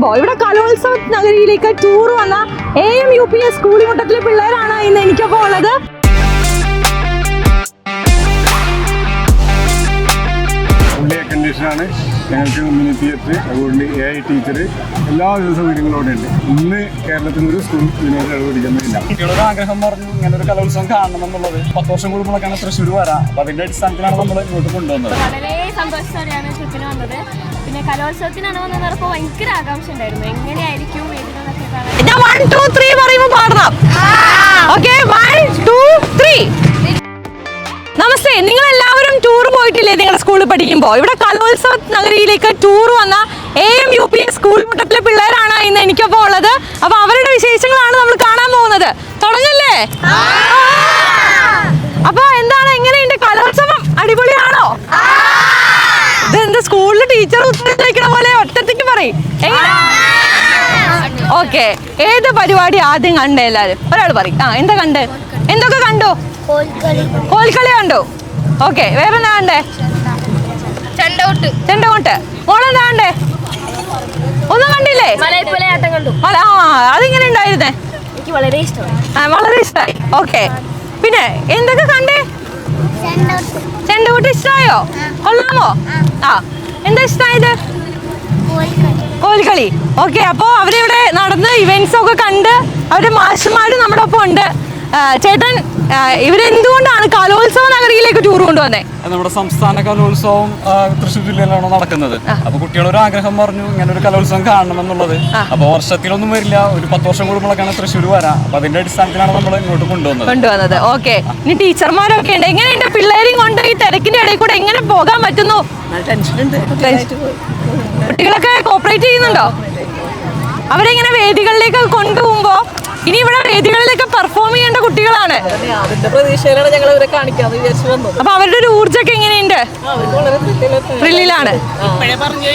പഠിക്കുമ്പോൾ ഇവിടെ കലോത്സവ നഗരിയിലേക്ക് ടൂർ വന്ന AMUPS സ്കൂളിമുട്ടത്തിലെ പിള്ളേരാണ് ഇന്ന് എനിക്കൊപ്പം ഉള്ളത്. കണ്ടീഷനാണ് ഞങ്ങൾക്ക് മിനി തിയേറ്റർ, അതുകൊണ്ട് AI ടീച്ചർ എല്ലാ സൗകര്യങ്ങളോടെ ഉണ്ട്. ഇന്ന് കേരളത്തിൽ ഒരു സ്കൂൾ ഇതിനോട് പഠിക്കുന്നില്ല. കുട്ടികളൊരു ആഗ്രഹം പറഞ്ഞു ഇങ്ങനെ ഒരു കലോത്സവം കാണണം എന്നുള്ളത്. 10 വർഷം കൂടുമ്പോഴൊക്കെയാണ് തൃശ്ശൂർ വരാം. അപ്പൊ അതിന്റെ അടിസ്ഥാനത്തിലാണ് നമ്മൾ ഇങ്ങോട്ട് കൊണ്ടുവന്നത്. വളരെ സന്തോഷത്തോടെയാണ് ട്രിപ്പിന് വന്നത്. പിന്നെ കലോത്സവത്തിനാണ് വന്നപ്പോൾ ഭയങ്കര ആകാംക്ഷ ഉണ്ടായിരുന്നു, എങ്ങനെയായിരിക്കും വേദികളൊക്കെ കാണാൻ. 1 2 3 പറയുമ്പോൾ പാടണം. ഓക്കേ, 1 2 3. നമസ്തേ, നിങ്ങൾ എല്ലാവരും ടൂർ പോയിട്ടില്ലേ നിങ്ങളുടെ സ്കൂളിൽ പഠിക്കുമ്പോൾ? ഇവിടെ കലോത്സവ നഗരിയിലേക്ക് ടൂർ വന്ന AMUPS സ്കൂളിമുട്ടത്തിലെ പിള്ളേരാണ് ഇന്ന് എനിക്കൊപ്പം ഉള്ളത്. അപ്പൊ അവരുടെ വിശേഷങ്ങളാണ് നമ്മൾ കാണാൻ പോകുന്നത്. തുടങ്ങല്ലേ? അപ്പൊ എന്താണ്, എങ്ങനെയുണ്ട് കലോത്സവം? അടിപൊളിയാണോ? ഇതെന്ത് സ്കൂളിൽ ടീച്ചർ ഉത്തരവിക്കുന്ന പോലെ ഒറ്റത്തേക്ക് പറയും. ഓക്കെ, ഏത് പരിപാടി ആദ്യം കണ്ടേ? എല്ലാരും ഒരാൾ പറയും. എന്താ കണ്ട്? എന്തൊക്കെ കണ്ടു? കോൽക്കളി കണ്ടു. ഓക്കെ, വേറെ എന്താ കണ്ടേ? ചെണ്ടകൂട്ട്. മോളെന്താ കണ്ടേ? ഒന്നും കണ്ടില്ലേ? മലയപ്പുലയാട്ടം കണ്ടു. അതിങ്ങനെ ഉണ്ടായിരുന്നേ? എനിക്ക് വളരെ ഇഷ്ടമായി. വളരെ ഇഷ്ടമായി. ഓക്കെ, പിന്നെ എന്തൊക്കെ കണ്ടേ? ചെണ്ടകൂട്ട് ഇഷ്ടമായോ? കൊള്ളാമോ? എന്താ ഇഷ്ടമായത്? കോൽക്കളി. ഓക്കെ, അപ്പോൾ അവരിവിടെ നടന്ന് ഇവന്റ്സ് ഒക്കെ കണ്ട് അവരുടെ മാഷന്മാര് നമ്മുടെ ഒപ്പം ഉണ്ട്. ചേട്ടൻ, ഇവരെന്തുകൊണ്ടാണ് കലോത്സവ നഗരിയിലേക്ക് ടൂർ കൊണ്ടുവന്നേ? നമ്മുടെ സംസ്ഥാന കലോത്സവം തൃശ്ശൂർ ജില്ലയിലാണ് നടക്കുന്നത്. അപ്പൊ കുട്ടികളൊരു ആഗ്രഹം പറഞ്ഞു ഇങ്ങനെ ഒരു കലോത്സവം കാണണം എന്നുള്ളത്. അപ്പൊ വർഷത്തിലൊന്നും വരില്ല, ഒരു 10 വർഷം കൂടുമ്പോഴൊക്കെയാണ് തൃശ്ശൂർ വരാം. അപ്പൊ അതിന്റെ അടിസ്ഥാനത്തിലാണ് നമ്മൾ ഇങ്ങോട്ട് കൊണ്ടുവന്നത്. ഓക്കെ, ഇനി ടീച്ചർമാരൊക്കെ ഉണ്ട്. എങ്ങനെയുണ്ട് പിള്ളേരെയും കൊണ്ട് ഈ തിരക്കിന്റെ ഇടയിൽ കൂടെ എങ്ങനെ പോകാൻ പറ്റുന്നു? കുട്ടികളൊക്കെ കോപ്പറേറ്റ് ചെയ്യുന്നുണ്ടോ? അവരെങ്ങനെ വേദികളിലേക്ക് കൊണ്ടുപോകുമ്പോ ഇനി ഇവിടെ വേദികളിലേക്ക് പെർഫോം ചെയ്യേണ്ട കുട്ടികളാണ്. അപ്പൊ അവരുടെ ഒരു ഊർജ്ജമൊക്കെ എങ്ങനെയുണ്ട്? ത്രില്ലിലാണ്. പറഞ്ഞു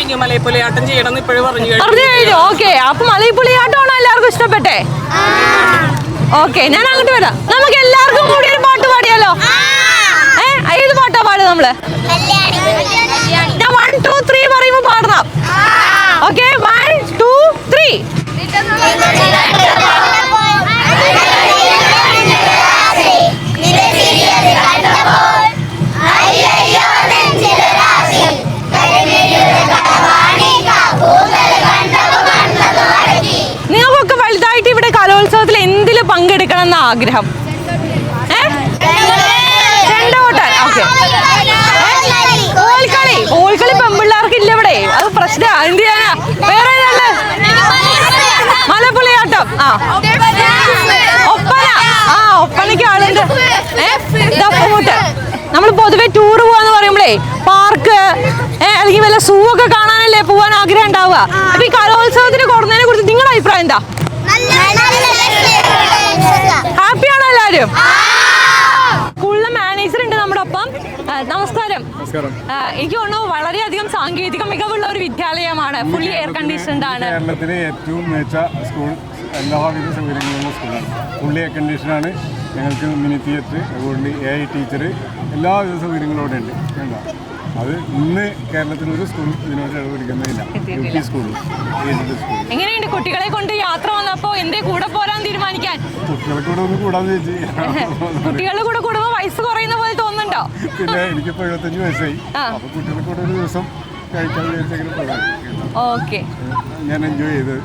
കഴിഞ്ഞു. ഓക്കെ, അപ്പൊ മലയപ്പുള്ളിയാട്ടമാണോ എല്ലാവർക്കും ഇഷ്ടപ്പെട്ടെ? ഓക്കെ, ഞാൻ അങ്ങോട്ട് വരാം. നമുക്ക് എല്ലാവർക്കും കൂടി ഒരു പാട്ട് പാടിയാലോ? ഏത് പാട്ടാ പാടുക നമ്മള്? ഞാൻ 1 2 3 പറയുമ്പോ പാടണം. ഓക്കെ, 1 2 3. നിങ്ങൾക്കൊക്കെ വലുതായിട്ട് ഇവിടെ കലോത്സവത്തിൽ എന്തില് പങ്കെടുക്കണം എന്ന ആഗ്രഹം? ചെണ്ടകൂട്ടാൻ. ഓക്കെ, കോൽക്കളി പെമ്പിള്ളേർക്ക് ഇല്ല ഇവിടെ, അത് പ്രശ്നമാണ്. എന്ത് ചെയ്യാനാ? വേറെ മലപ്പുള്ളിയാട്ടം. ഒപ്പനയ്ക്ക് ആളുണ്ട്. ദഫ്മുട്ട്. നമ്മൾ പൊതുവെ ടൂർ പോവാന്ന് പറയുമ്പോഴേ പാർക്ക് അല്ലെങ്കിൽ വല്ല സൂ ഒക്കെ കാണാനല്ലേ പോവാൻ ആഗ്രഹം ഉണ്ടാവുക. അപ്പൊ ഈ കലോത്സവത്തിന് കൊടുന്നതിനെ കുറിച്ച് നിങ്ങളുടെ അഭിപ്രായം എന്താ? ഹാപ്പിയാണോ എല്ലാവരും? സ്കൂളിലെ മാനേജർ ഉണ്ട് നമ്മുടെ ഒപ്പം. നമസ്കാരം. എനിക്ക് തോന്നുന്നു വളരെയധികം സാങ്കേതിക മികവുള്ള ഒരു വിദ്യാലയമാണ്. ഫുള്ളി എയർ കണ്ടീഷൻഡ് ആണ്. കേരളത്തിലെ ഏറ്റവും മികച്ച സ്കൂൾ, എല്ലാവിധ സൗകര്യങ്ങളുള്ള സ്കൂളാണ്. ഫുള്ളി എയർ കണ്ടീഷനാണ്. ഞങ്ങൾക്ക് മിനി തിയേറ്റർ, അതുകൊണ്ട് AI ടീച്ചർ എല്ലാവിധ സൗകര്യങ്ങളോടെ ഉണ്ട്. അത് ഇന്ന് കേരളത്തിൽ ഒരു സ്കൂൾ ഇതിനോട് പഠിക്കുന്നില്ല. UP school. എങ്ങനെയുണ്ട് കുട്ടികളെ കൊണ്ട് യാത്ര വന്നപ്പോ എന്തേ കൂടെ പോരാൻ തീരുമാനിക്കാൻ? കുട്ടികളെ കൂടെ ഒന്ന് കൂടാന്ന് ചോദിച്ചു. കുട്ടികളുടെ കൂടെ കൂടുമ്പോ വയസ്സ് കുറയുന്ന പോലെ തോന്നുന്നുണ്ടോ? പിന്നെ എനിക്കിപ്പോ 75 വയസ്സായി. അപ്പൊ കുട്ടികളെ കൂടെ ഒരു ദിവസം കഴിക്കാൻ വിചാരിച്ചെങ്കിലും പോകാൻ. ഓക്കെ, ഞാൻ എൻജോയ് ചെയ്ത്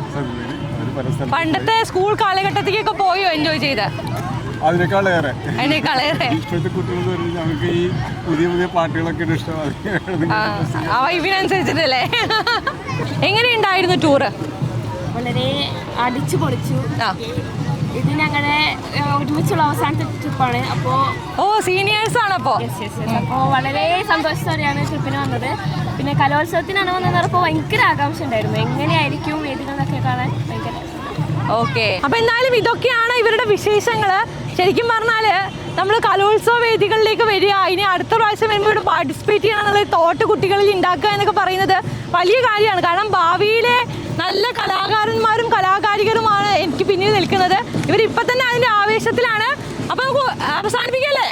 പണ്ടത്തെ സ്കൂൾ കാലഘട്ടത്തിലേക്കൊക്കെ പോയോ എൻജോയ് ചെയ്ത്? അതിനേക്കാളേറെ ഇപ്പോഴത്തെ കുട്ടികൾ ഞങ്ങൾക്ക് ഈ പുതിയ പാട്ടുകളൊക്കെ ഇഷ്ടമാണ്. വൈബിനനുസരിച്ചിട്ടല്ലേ? എങ്ങനെയുണ്ടായിരുന്നു ടൂറ്? വളരെ അടിച്ചു പൊളിച്ചു. ഇത് ഞങ്ങളുടെ ഒരുമിച്ചുള്ള അവസാനത്തെ ട്രിപ്പാണ്. സീനിയേഴ്സ് ആണ്. അപ്പോൾ വളരെ സന്തോഷത്തോടെയാണ് ട്രിപ്പിന് വന്നത്. പിന്നെ കലോത്സവത്തിനാണ് വന്നപ്പോൾ ഭയങ്കര ആകാംക്ഷ ഉണ്ടായിരുന്നു, എങ്ങനെയായിരിക്കും വേദികളൊക്കെ കാണാൻ. ഭയങ്കര ഓക്കെ, അപ്പൊ എന്തായാലും ഇതൊക്കെയാണ് ഇവരുടെ വിശേഷങ്ങള്. ശരിക്കും പറഞ്ഞാല് നമ്മൾ കലോത്സവ വേദികളിലേക്ക് വരിക, ഇനി അടുത്ത പ്രാവശ്യം വരുമ്പോൾ ഇവിടെ പാർട്ടിസിപ്പേറ്റ് ചെയ്യണം എന്നുള്ള തോട്ട് കുട്ടികളിൽ ഉണ്ടാക്കുക എന്നൊക്കെ പറയുന്നത് വലിയ കാര്യമാണ്. കാരണം ഭാവിയിലെ നല്ല കലാകാരന്മാരും കലാകാരികരുമാണ് എനിക്ക് പിന്നിൽ നിൽക്കുന്നത്. ഇവരിപ്പോൾ തന്നെ അതിൻ്റെ ആവേശത്തിലാണ്. അപ്പോൾ നമുക്ക് അവസാനിപ്പിക്കല്ലേ?